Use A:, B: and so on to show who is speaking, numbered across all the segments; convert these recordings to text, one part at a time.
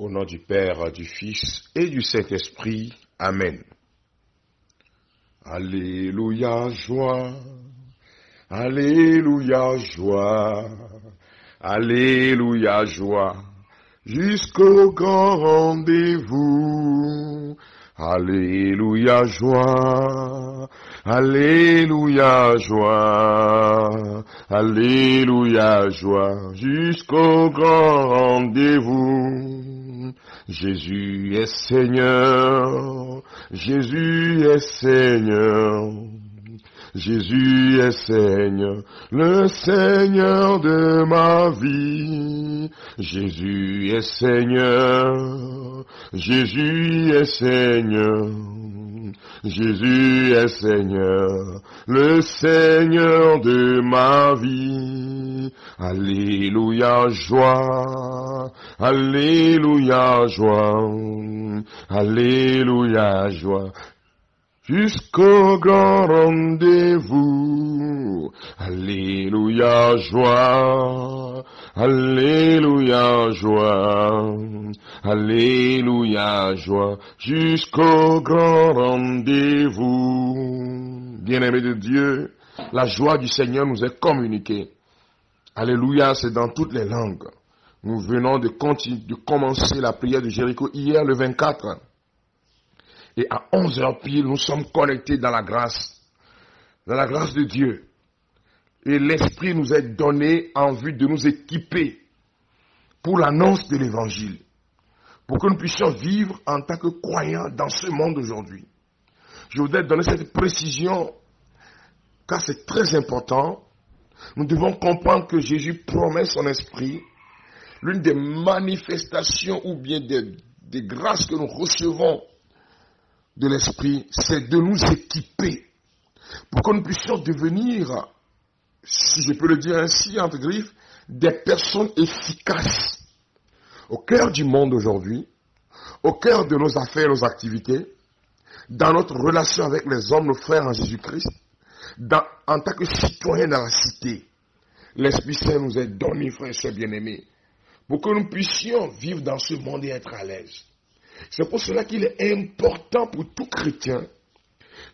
A: Au nom du Père, du Fils et du Saint-Esprit. Amen. Alléluia, joie. Alléluia, joie. Alléluia, joie. Jusqu'au grand rendez-vous. Alléluia, joie. Alléluia, joie. Alléluia, joie. Jusqu'au grand rendez-vous. Jésus est Seigneur. Jésus est Seigneur. Jésus est Seigneur, le Seigneur de ma vie. Jésus est Seigneur, Jésus est Seigneur. Jésus est Seigneur, le Seigneur de ma vie. Alléluia, joie. Alléluia, joie. Alléluia, joie. Jusqu'au grand rendez-vous. Alléluia, joie. Alléluia, joie. Alléluia, joie. Jusqu'au grand rendez-vous. Bien-aimés de Dieu, la joie du Seigneur nous est communiquée. Alléluia, c'est dans toutes les langues. Nous venons de commencer la prière de Jéricho hier, le 24. Et à 11h pile, nous sommes connectés dans la grâce de Dieu. Et l'Esprit nous est donné en vue de nous équiper pour l'annonce de l'Évangile, pour que nous puissions vivre en tant que croyants dans ce monde aujourd'hui. Je voudrais donner cette précision, car c'est très important. Nous devons comprendre que Jésus promet son Esprit. L'une des manifestations ou bien des grâces que nous recevons de l'Esprit, c'est de nous équiper pour que nous puissions devenir, si je peux le dire ainsi, entre griffes, des personnes efficaces au cœur du monde aujourd'hui, au cœur de nos affaires, nos activités, dans notre relation avec les hommes, nos frères en Jésus-Christ, en tant que citoyens dans la cité. L'Esprit Saint nous est donné, frères et sœurs bien-aimés, pour que nous puissions vivre dans ce monde et être à l'aise. C'est pour cela qu'il est important pour tout chrétien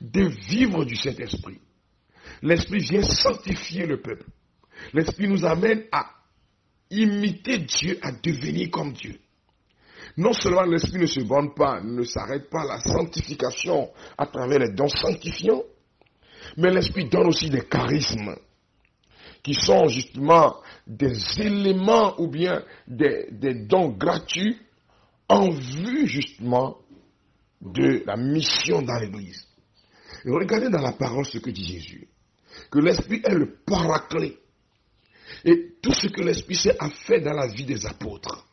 A: de vivre du Saint-Esprit. L'Esprit vient sanctifier le peuple. L'Esprit nous amène à imiter Dieu, à devenir comme Dieu. Non seulement l'Esprit ne se borne pas, ne s'arrête pas à la sanctification à travers les dons sanctifiants, mais l'Esprit donne aussi des charismes qui sont justement des éléments ou bien des dons gratuits en vue justement de la mission dans l'Église. Et regardez dans la parole ce que dit Jésus, que l'Esprit est le paraclet. Et tout ce que l'Esprit Saint a fait dans la vie des apôtres,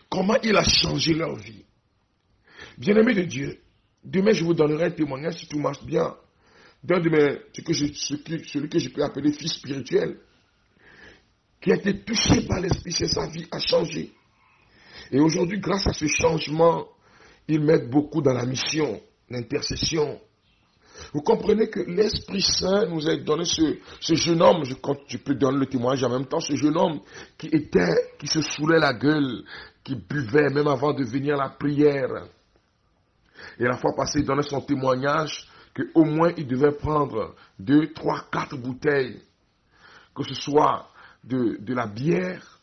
A: comment il a changé leur vie. Bien-aimés de Dieu, demain je vous donnerai un témoignage, si tout marche bien, d'un de mes, celui que je peux appeler fils spirituel, qui a été touché par l'Esprit Saint, sa vie a changé. Et aujourd'hui, grâce à ce changement, il m'aide beaucoup dans la mission, l'intercession. Vous comprenez que l'Esprit Saint nous a donné ce jeune homme, je peux donner le témoignage en même temps, ce jeune homme qui se saoulait la gueule, qui buvait même avant de venir à la prière. Et la fois passée, il donnait son témoignage qu'au moins il devait prendre 2, 3, 4 bouteilles, que ce soit de la bière.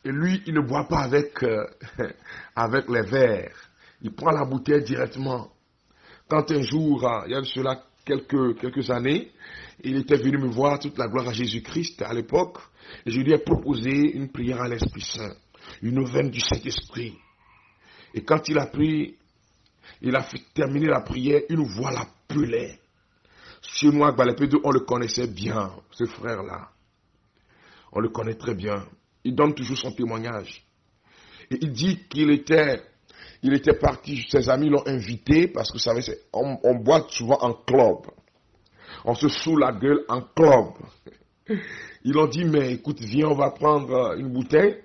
A: Et lui, il ne boit pas avec les verres. Il prend la bouteille directement. Quand un jour, il y a de cela quelques années, il était venu me voir, toute la gloire à Jésus-Christ à l'époque, et je lui ai proposé une prière à l'Esprit Saint, une veine du Saint-Esprit. Et quand il a pris, il a fait terminer la prière, une voix l'appelait. Chez nous, à Gbalepédo, on le connaissait bien, ce frère-là. On le connaît très bien. Il donne toujours son témoignage. Et il dit qu'il était parti, ses amis l'ont invité, parce que vous savez, on boit souvent en club. On se saoule la gueule en club. Ils ont dit, mais écoute, viens, on va prendre une bouteille.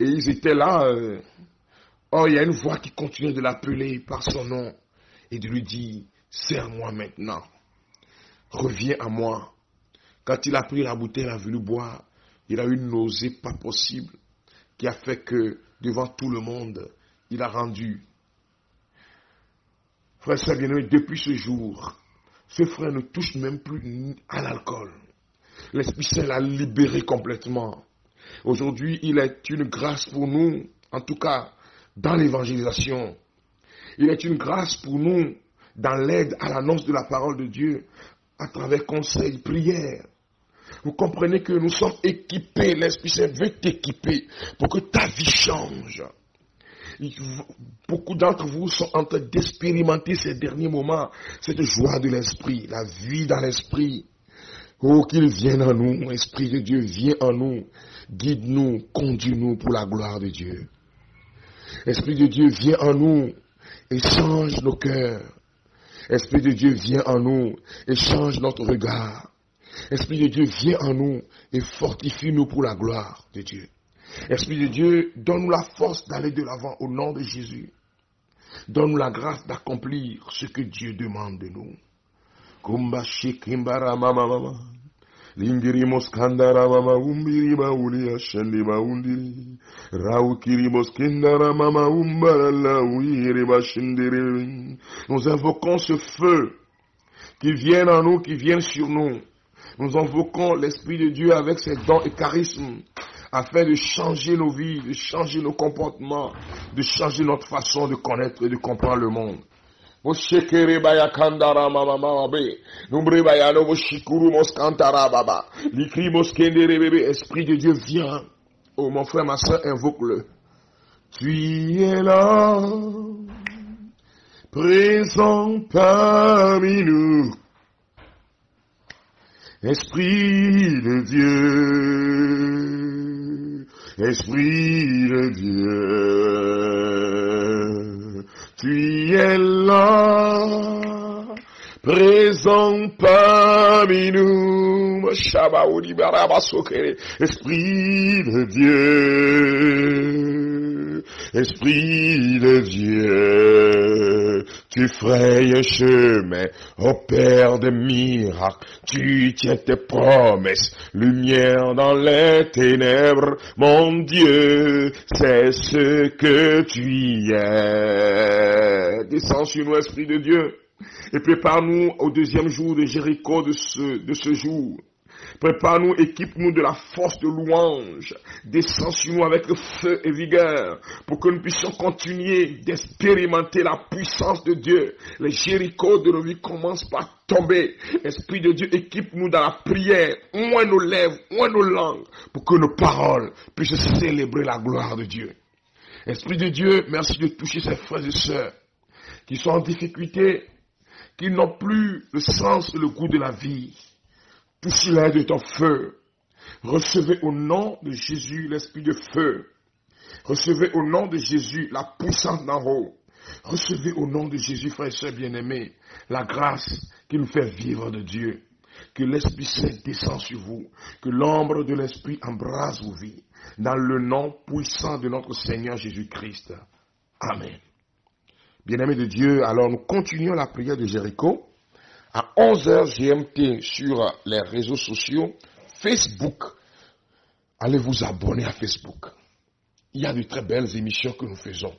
A: Et ils étaient là. Oh, il y a une voix qui continuait de l'appeler par son nom et de lui dire, serre-moi maintenant. Reviens à moi. Quand il a pris la bouteille, il a voulu boire. Il a eu une nausée pas possible qui a fait que devant tout le monde, il a rendu. Frère, c'est bien, depuis ce jour, ce frère ne touche même plus à l'alcool. L'Esprit Saint l'a libéré complètement. Aujourd'hui, il est une grâce pour nous, en tout cas dans l'évangélisation. Il est une grâce pour nous dans l'aide à l'annonce de la parole de Dieu, à travers conseils, prières. Vous comprenez que nous sommes équipés, l'Esprit Saint veut t'équiper pour que ta vie change. Beaucoup d'entre vous sont en train d'expérimenter ces derniers moments, cette joie de l'Esprit, la vie dans l'Esprit. Oh, qu'il vienne en nous, Esprit de Dieu, viens en nous, guide-nous, conduis-nous pour la gloire de Dieu. Esprit de Dieu, viens en nous et change nos cœurs. Esprit de Dieu, viens en nous et change notre regard. Esprit de Dieu, viens en nous et fortifie-nous pour la gloire de Dieu. Esprit de Dieu, donne-nous la force d'aller de l'avant au nom de Jésus. Donne-nous la grâce d'accomplir ce que Dieu demande de nous. Kumba shikimbara mama mama. Lingiri moskandara mama umbiri bauli ashandi baundiri. Raukiri moskindara mama umbara la uiri bashindiri. Nous invoquons ce feu qui vienne en nous, qui vienne sur nous. Nous invoquons l'Esprit de Dieu avec ses dons et charismes afin de changer nos vies, de changer nos comportements, de changer notre façon de connaître et de comprendre le monde. Esprit de Dieu, viens. Oh mon frère, ma soeur, invoque-le. Tu es là, présent parmi nous. Esprit de Dieu, Esprit de Dieu, tu es là, présent parmi nous. Esprit de Dieu, Esprit de Dieu, tu frayes un chemin, ô Père de miracles, tu tiens tes promesses, lumière dans les ténèbres, mon Dieu, c'est ce que tu es. Descends sur nous, Esprit de Dieu, et prépare-nous au deuxième jour de Jéricho de ce jour. Prépare-nous, équipe-nous de la force de louange. Descends sur nous avec feu et vigueur pour que nous puissions continuer d'expérimenter la puissance de Dieu. Les Jérichos de nos vies commencent par tomber. Esprit de Dieu, équipe-nous dans la prière. Ouvre nos lèvres, ouvre nos langues pour que nos paroles puissent célébrer la gloire de Dieu. Esprit de Dieu, merci de toucher ces frères et sœurs qui sont en difficulté, qui n'ont plus le sens et le goût de la vie. Touchez-les de ton feu. Recevez au nom de Jésus l'esprit de feu. Recevez au nom de Jésus la puissance d'en haut. Recevez au nom de Jésus, frères et sœurs bien-aimés, la grâce qui nous fait vivre de Dieu. Que l'Esprit Saint descende sur vous. Que l'ombre de l'Esprit embrasse vos vies. Dans le nom puissant de notre Seigneur Jésus-Christ. Amen. Bien-aimés de Dieu, alors nous continuons la prière de Jéricho. À 11h GMT sur les réseaux sociaux, Facebook. Allez vous abonner à Facebook. Il y a de très belles émissions que nous faisons.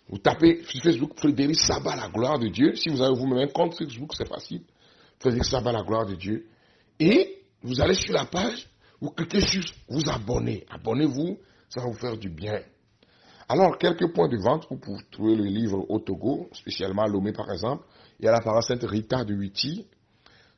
A: Vous tapez sur Facebook Frédéric Sabah, la gloire de Dieu. Si vous avez vous-même un compte Facebook, c'est facile. Frédéric Sabah, la gloire de Dieu. Et vous allez sur la page, vous cliquez sur vous abonner. Abonnez-vous, ça va vous faire du bien. Alors, quelques points de vente, vous pouvez trouver le livre au Togo, spécialement à Lomé par exemple. Il y a la parole Sainte Rita de Huiti,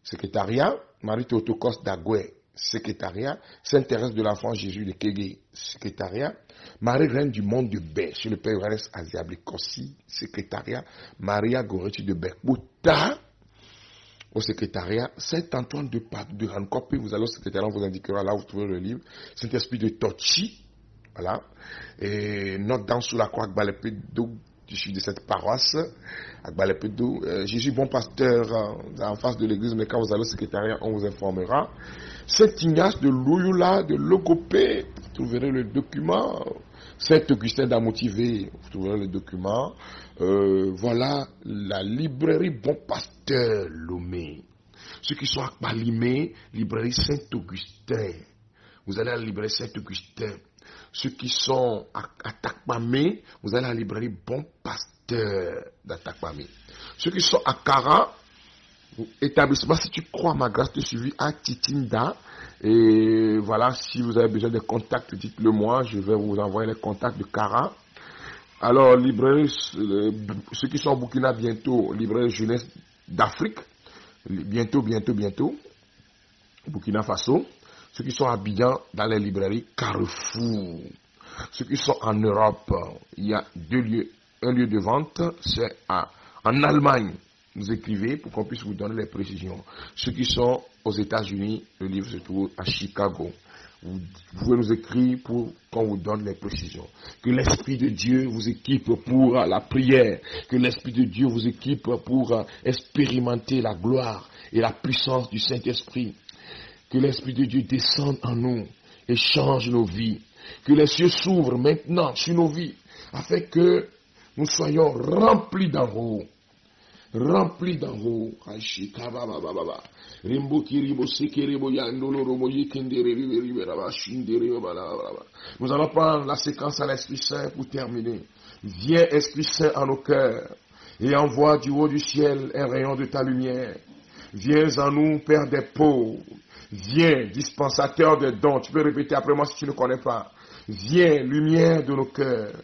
A: secrétariat, Marie Théotokos d'Agoué, secrétariat, Sainte Thérèse de l'Enfant Jésus de Kégué, secrétariat, Marie Reine du Monde de Bé, chez le Père Yohannes Aziablikossi, secrétariat, Maria Goretti de Bekbouta, au secrétariat, Saint-Antoine de Padoue de Rankopi, vous allez au secrétariat, on vous indiquera là où vous trouvez le livre, Saint-Esprit de Tochi, voilà, et Notre-Dame sous la croix, Gbalepédou, je suis de cette paroisse, à Gbalepédou, Jésus bon pasteur, en face de l'église, mais quand vous allez au secrétariat, on vous informera. Saint-Ignace de Loyola, de Logopé, vous trouverez le document. Saint-Augustin d'Amotivé, vous trouverez le document. Voilà la librairie Bon Pasteur Lomé. Ceux qui sont à Balimé, librairie Saint-Augustin. Vous allez à la librairie Saint-Augustin. Ceux qui sont à Takpamé, vous allez à la librairie Bon Pasteur d'Atakpamé. Ceux qui sont à Kara, établissement, si tu crois, ma grâce te suivi à Titinda. Et voilà, si vous avez besoin de contacts, dites-le moi, je vais vous envoyer les contacts de Kara. Alors, librairie, ceux qui sont au Burkina bientôt, librairie jeunesse d'Afrique, bientôt, Burkina Faso. Ceux qui sont à Abidjan, dans les librairies Carrefour. Ceux qui sont en Europe, il y a deux lieux. Un lieu de vente, c'est en Allemagne. Vous écrivez pour qu'on puisse vous donner les précisions. Ceux qui sont aux États-Unis, le livre se trouve à Chicago. Vous pouvez nous écrire pour qu'on vous donne les précisions. Que l'Esprit de Dieu vous équipe pour la prière. Que l'Esprit de Dieu vous équipe pour expérimenter la gloire et la puissance du Saint-Esprit. Que l'Esprit de Dieu descende en nous et change nos vies. Que les cieux s'ouvrent maintenant sur nos vies afin que nous soyons remplis d'en haut. Remplis d'en haut. Nous allons prendre la séquence à l'Esprit Saint pour terminer. Viens, Esprit Saint, en nos cœurs et envoie du haut du ciel un rayon de ta lumière. Viens en nous, Père des pauvres. Viens, dispensateur de dons. Tu peux répéter après moi si tu ne connais pas. Viens, lumière de nos cœurs.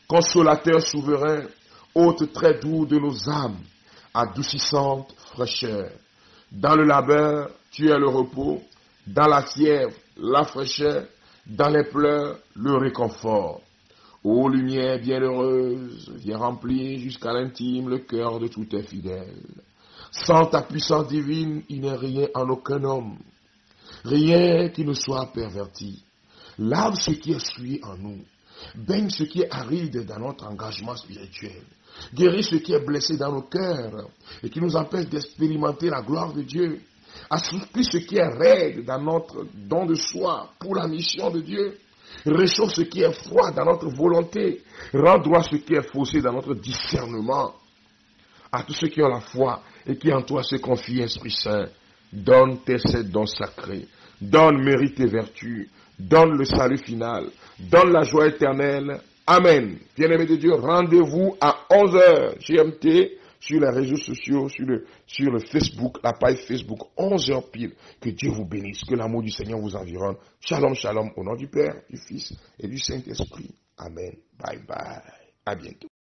A: Consolateur souverain, hôte très doux de nos âmes. Adoucissante fraîcheur. Dans le labeur, tu es le repos. Dans la fièvre, la fraîcheur. Dans les pleurs, le réconfort. Ô lumière bienheureuse, viens remplir jusqu'à l'intime le cœur de tous tes fidèles. Sans ta puissance divine, il n'est rien en aucun homme. Rien qui ne soit perverti. Lave ce qui est souillé en nous. Baigne ce qui est aride dans notre engagement spirituel. Guéris ce qui est blessé dans nos cœurs et qui nous empêche d'expérimenter la gloire de Dieu. Assouplis ce qui est raide dans notre don de soi pour la mission de Dieu. Réchauffe ce qui est froid dans notre volonté. Rends droit ce qui est faussé dans notre discernement. À tous ceux qui ont la foi et qui en toi se confient, Esprit Saint, donne tes sept dons sacrés. Donne mérite et vertu. Donne le salut final. Donne la joie éternelle. Amen. Bien-aimés de Dieu, rendez-vous à 11h GMT sur les réseaux sociaux, sur le Facebook, la page Facebook, 11h pile. Que Dieu vous bénisse, que l'amour du Seigneur vous environne. Shalom, shalom, au nom du Père, du Fils et du Saint-Esprit. Amen. Bye bye. À bientôt.